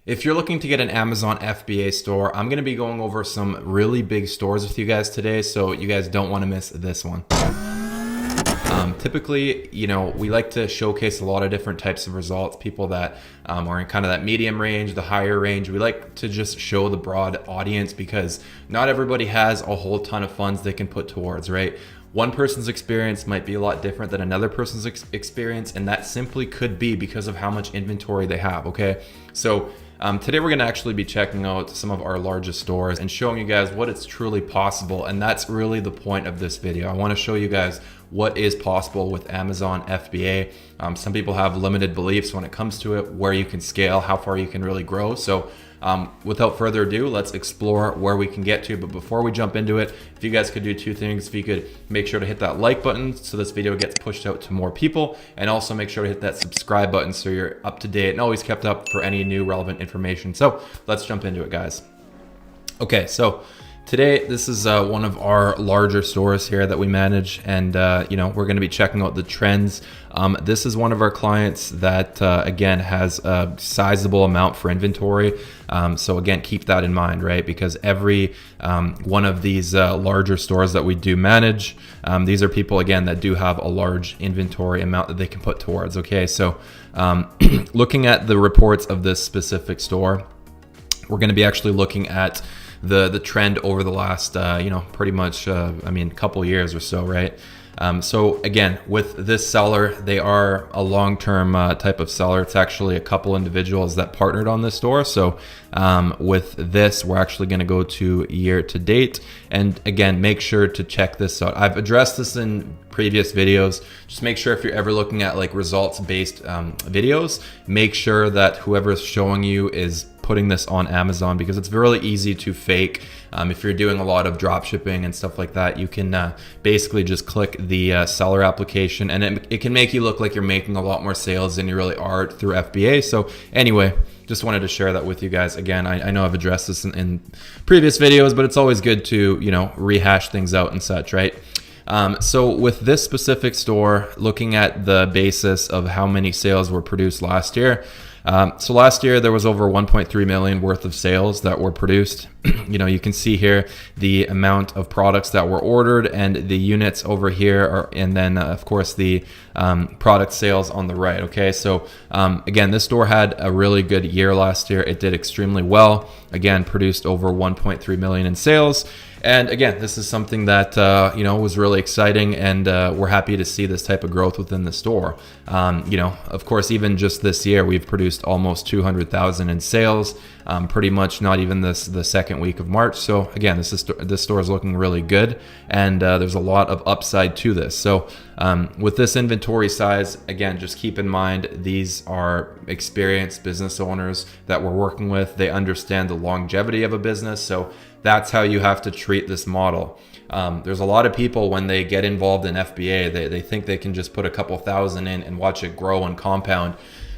If you're looking to get an Amazon FBA store, I'm going to be going over some really big stores with you guys today, so you guys don't want to miss this one. Typically, we like to showcase a lot of different types of results. People that are in kind of that medium range, the higher range. We like to just show the broad audience because not everybody has a whole ton of funds they can put towards, right? One person's experience might be a lot different than another person's experience, and that simply could be because of how much inventory they have, okay? So today we're gonna actually be checking out some of our largest stores and showing you guys what it's truly possible, and that's really the point of this video. I wanna show you guys what is possible with Amazon FBA. Some people have limited beliefs when it comes to it, where you can scale, how far you can really grow. So without further ado, let's explore where we can get to. But before we jump into it, if you guys could do two things, if you could make sure to hit that like button so this video gets pushed out to more people, and also make sure to hit that subscribe button so you're up to date and always kept up for any new relevant information. So let's jump into it, guys. Okay, so today, this is one of our larger stores here that we manage, and we're going to be checking out the trends. This is one of our clients that again has a sizable amount for inventory. So again, keep that in mind, right? Because every one of these larger stores that we do manage, these are people again that do have a large inventory amount that they can put towards. Okay, so looking at the reports of this specific store, we're going to be actually looking at the trend over the last pretty much couple years or so, right? So again, with this seller, they are a long-term type of seller. It's actually a couple individuals that partnered on this store. So with this, we're actually going to go to year to date, and again, make sure to check this out. I've addressed this in previous videos. Just make sure if you're ever looking at like results-based videos, make sure that whoever's showing you is putting this on Amazon, because it's really easy to fake. If you're doing a lot of drop shipping and stuff like that, you can basically just click the seller application, and it can make you look like you're making a lot more sales than you really are through FBA. So anyway, just wanted to share that with you guys. Again, I know I've addressed this in previous videos, but it's always good to rehash things out and such, right? So with this specific store, looking at the basis of how many sales were produced last year, so last year there was over 1.3 million worth of sales that were produced. You can see here the amount of products that were ordered and the units over here are, and then of course the product sales on the right. Okay, so again, this store had a really good year last year. It did extremely well. Again, produced over 1.3 million in sales. And again, this is something that was really exciting, and we're happy to see this type of growth within the store. Of course, even just this year, we've produced almost 200,000 in sales. Pretty much not even the second week of March. So again, this store is looking really good, and there's a lot of upside to this. So with this inventory size, again, just keep in mind these are experienced business owners that we're working with. They understand the longevity of a business, so that's how you have to treat this model. There's a lot of people, when they get involved in FBA, they think they can just put a couple thousand in and watch it grow and compound.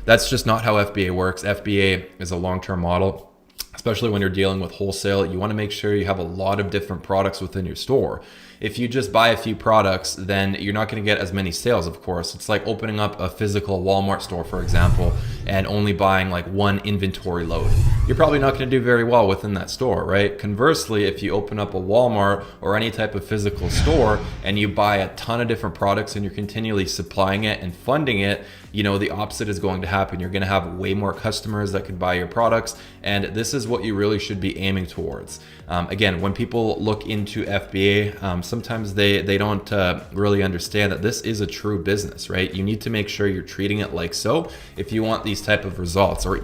That's just not how FBA works. FBA is a long-term model, especially when you're dealing with wholesale. You want to make sure you have a lot of different products within your store. If you just buy a few products, then you're not going to get as many sales, of course. It's like opening up a physical Walmart store, for example, and only buying like one inventory load. You're probably not going to do very well within that store, right? Conversely, if you open up a Walmart or any type of physical store and you buy a ton of different products and you're continually supplying it and funding it, the opposite is going to happen. You're going to have way more customers that could buy your products, and this is what you really should be aiming towards. Again, when people look into FBA, sometimes they don't really understand that this is a true business, right? You need to make sure you're treating it like so if you want these type of results, or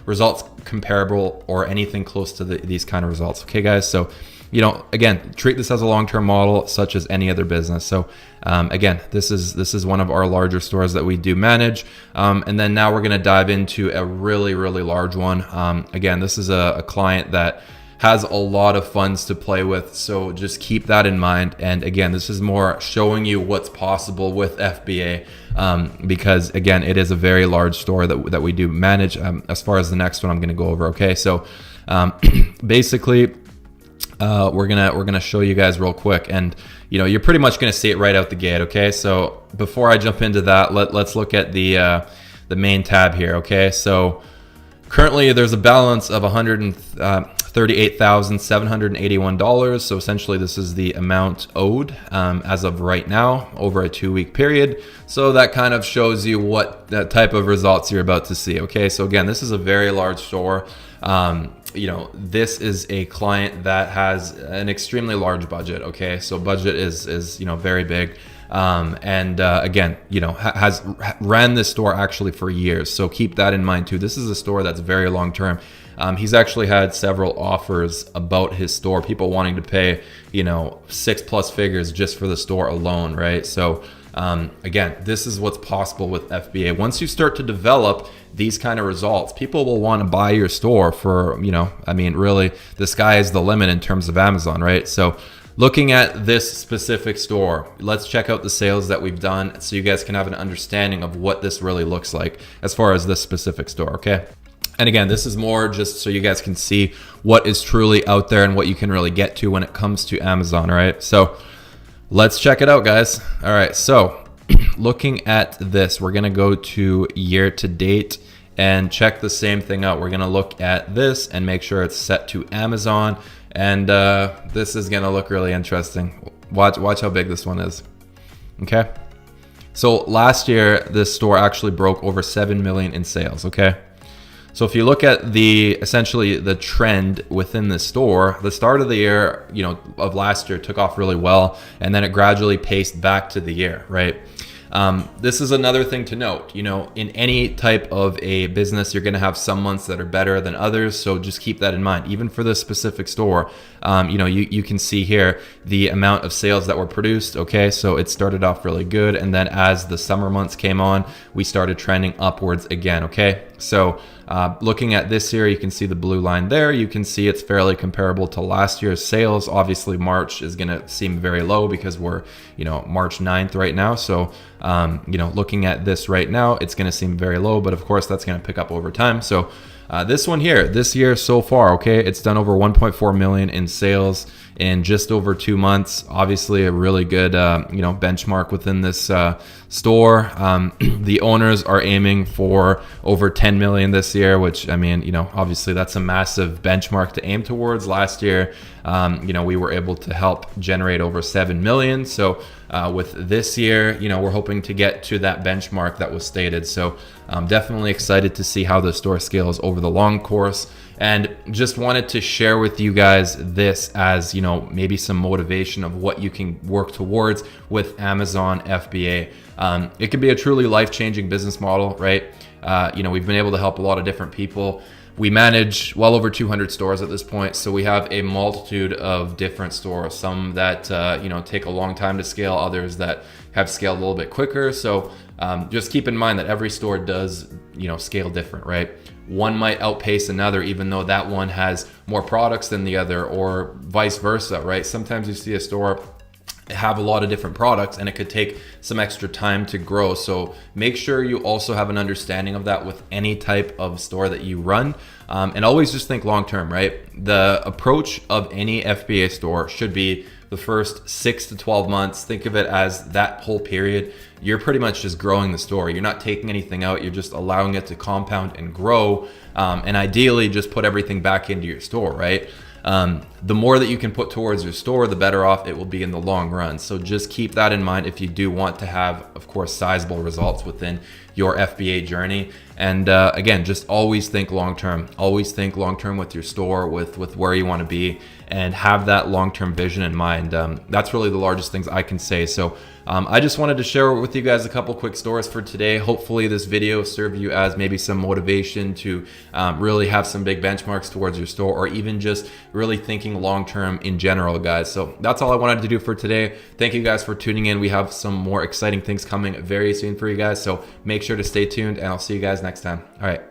results comparable or anything close to these kind of results. Okay, guys, so again, treat this as a long-term model, such as any other business. So again, this is one of our larger stores that we do manage. And then now we're going to dive into a really, really large one. Again, this is a client that has a lot of funds to play with, so just keep that in mind. And again, this is more showing you what's possible with FBA, because again, it is a very large store that we do manage. As far as the next one I'm going to go over. Okay, so basically, we're gonna show you guys real quick, and you're pretty much gonna see it right out the gate. Okay, so before I jump into that, let's look at the main tab here. Okay, so Currently, there's a balance of $138,781. So essentially, this is the amount owed as of right now over a 2-week period. So that kind of shows you what that type of results you're about to see. Okay, so again, this is a very large store. You know, this is a client that has an extremely large budget. Okay, so budget is you know, very big. Again, you know, has ran this store actually for years. So keep that in mind too. This is a store that's very long term. He's actually had several offers about his store, people wanting to pay, you know, 6+ figures just for the store alone, right? So again, this is what's possible with FBA. Once you start to develop these kind of results, people will want to buy your store for, you know, I mean, really, the sky is the limit in terms of Amazon, right? So looking at this specific store, let's check out the sales that we've done so you guys can have an understanding of what this really looks like as far as this specific store, okay? And again, this is more just so you guys can see what is truly out there and what you can really get to when it comes to Amazon, right? So let's check it out, guys. All right, so looking at this, we're gonna go to year to date and check the same thing out. We're gonna look at this and make sure it's set to Amazon. And this is gonna look really interesting. Watch how big this one is. Okay. So last year, this store actually broke over 7 million in sales. Okay. So if you look at essentially the trend within the store, the start of the year, you know, of last year took off really well, and then it gradually paced back to the year, right? This is another thing to note. You know, in any type of a business, you're going to have some months that are better than others. So just keep that in mind. Even for this specific store, you know, you can see here the amount of sales that were produced. Okay, so it started off really good, and then as the summer months came on, we started trending upwards again. Okay, so looking at this here, you can see the blue line there. You can see it's fairly comparable to last year's sales. Obviously, March is going to seem very low because we're, you know, March 9th right now. So, you know, looking at this right now, it's going to seem very low, but of course that's going to pick up over time. So this one here, this year so far, okay, it's done over 1.4 million in sales in just over 2 months. Obviously a really good, you know, benchmark within this store. The owners are aiming for over 10 million this year, which, I mean, you know, obviously that's a massive benchmark to aim towards. Last year, you know, we were able to help generate over 7 million. So with this year, you know, we're hoping to get to that benchmark that was stated. So I'm definitely excited to see how the store scales over the long course, and just wanted to share with you guys this as, you know, maybe some motivation of what you can work towards with Amazon FBA. It can be a truly life-changing business model, right? You know, we've been able to help a lot of different people. We manage well over 200 stores at this point, so we have a multitude of different stores, some that you know, take a long time to scale, others that have scaled a little bit quicker. So just keep in mind that every store does, you know, scale different, right? One might outpace another, even though that one has more products than the other, or vice versa, right? Sometimes you see a store have a lot of different products and it could take some extra time to grow. So make sure you also have an understanding of that with any type of store that you run. And always just think long term, right? The approach of any FBA store should be the first 6 to 12 months. Think of it as that whole period. You're pretty much just growing the store. You're not taking anything out. You're just allowing it to compound and grow. And ideally just put everything back into your store, right? The more that you can put towards your store, the better off it will be in the long run. So just keep that in mind if you do want to have, of course, sizable results within your FBA journey. And again, just always think long term. Always think long term with your store, with where you want to be, and have that long-term vision in mind. That's really the largest things I can say. So I just wanted to share with you guys a couple quick stores for today. Hopefully this video served you as maybe some motivation to really have some big benchmarks towards your store, or even just really thinking long-term in general, guys. So that's all I wanted to do for today. Thank you guys for tuning in. We have some more exciting things coming very soon for you guys. So make sure to stay tuned, and I'll see you guys next time. All right.